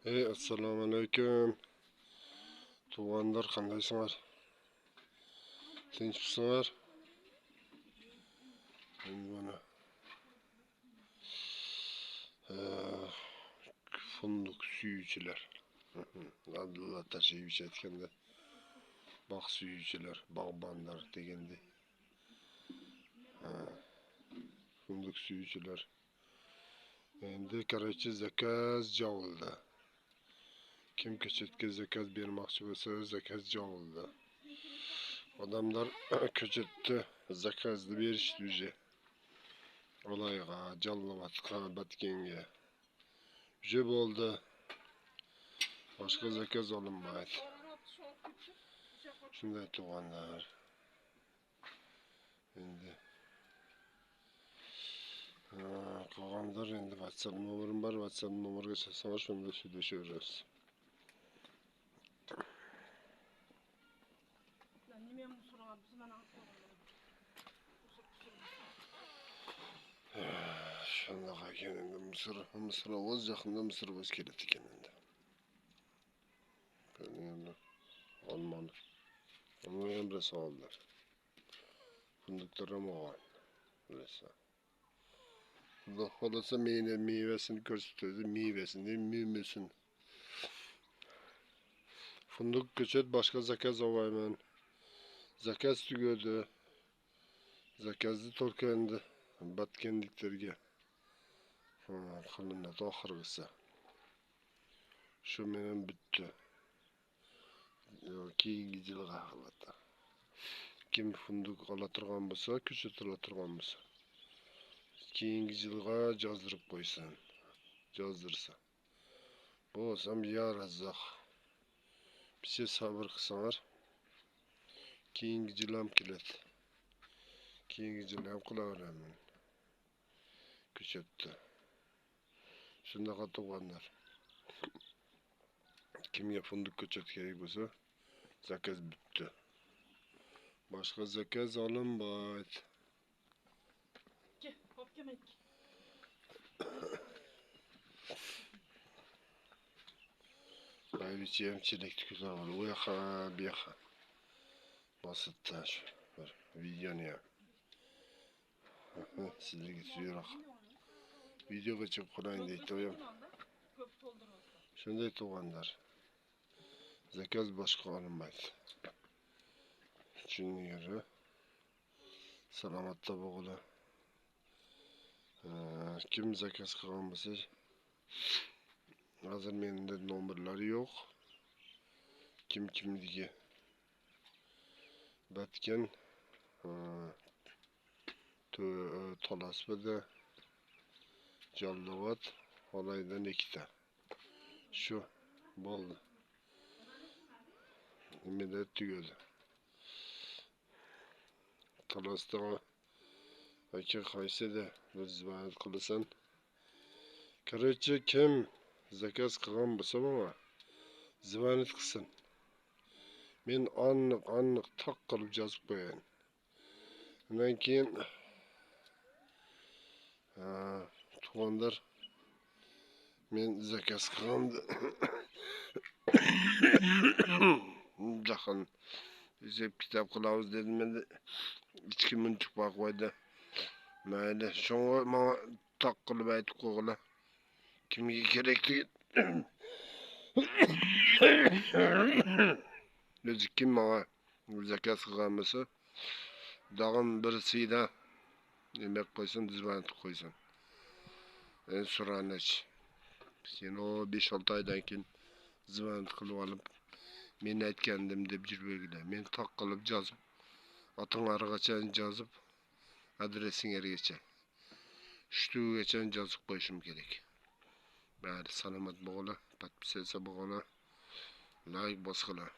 Assalomu alaykum. Tug'anlar qandaysizlar? Tinchmisizlar? Endi mana funduq suyuvchilar. Abdulla Tashevich aytganda bog' suyuvchilar, bog'bonlar deganda. Funduq suyuvchilar. Endi qaraychi zakaz javulda. Kim ko'chatga zakaz bermoqchi bo'lsa, zakaz javulda. Odamlar ko'chatda zakazni berishdi uje. Olayga, Jallovatga, Batkenga. Uje bo'ldi. Boshqa zakaz olinmaydi. Shunday tug'anlar. Endi qolganlar endi WhatsApp nomerim bor, WhatsApp nomeriga chaqsalar shunda sudlashaveramiz. Shunaqa ekan endi Misr ovoz yaqinda Misr ovoz keladi ekan endi. Endi olmani. Olmagan bir savollar. Funduklar ham olgan. Bilasa. Xudo xolasa mevasini ko'rsatadi, mevasini, mevasini. Funduk ko'chat boshqa zakaz olmayman. Zakaz tugadi. Zakazni to'lganda batkenliklarga qilinadi oxirgisi. Shu mening bitdi. Keyingi yilga qiladi. Kim funduk ola turgan bo'lsa, ko'chat ola turgan bo'lsa, keyingi yilga yozdirib qo'ysin. Yozdirsa. Bo'lsam ya razzoq. Bitta sabr qilsanglar, keyingi yil ham keladi. Keyingi yil ham qilaveraman. Ko'chatda. Shunaqa tug'anlar. Kimga funduk ko'chat kerak bo'lsa, zakaz bitdi. Boshqa zakaz olinmaydi. Baybichi ham chelak tikizlar. U yoqqa, bu yoqqa. Bosib tash. Videoni ham. Sizlarga suyroq. Videoga chiqib qo'ying deydi u ham. Shunday tug'anlar. Zakaz boshqa olinmaydi. Tushuninglar. Salomatda bo'g'inglar. Kim zakaz qilgan bo'lsa, hozir menda nomerlari yo'q. Kimligi Batken Tolasbada Jallovat Olaydan ikkita. Shu bo'ldi. Nimada tugadi. Tolasda aka qaysida biz va'd qilasan. Qaraychi kim zakaz qilgan bo'lsa mana zvanit qilsin. Men aniq toq qilib yozib qo'yayin. Undan keyin tug'anlar men zakaz qilgandim. Jahon deb kitob qilamiz dedim endi. Ichki munchiq qo'ydi. Mayli, shunga menga toq qilib aytib qo'yinglar. Kimga kerakligi o'zi kim menga zakaz qilgan bo'lsa, dag'in birisiga nima qo'ysin, dizvanit qo'ysin. So'ranish. Sen o 5-6 oydan keyin dizvanit qilib olib, men aytgandim deb yuribdilar. Men toq qilib yozib, otinglargacha yozib, adresingizgacha, shtugacha yozib qo'yishim kerak. Bari salomat bo'g'inglar, podpisatsiya bo'g'inglar, like bosinglar.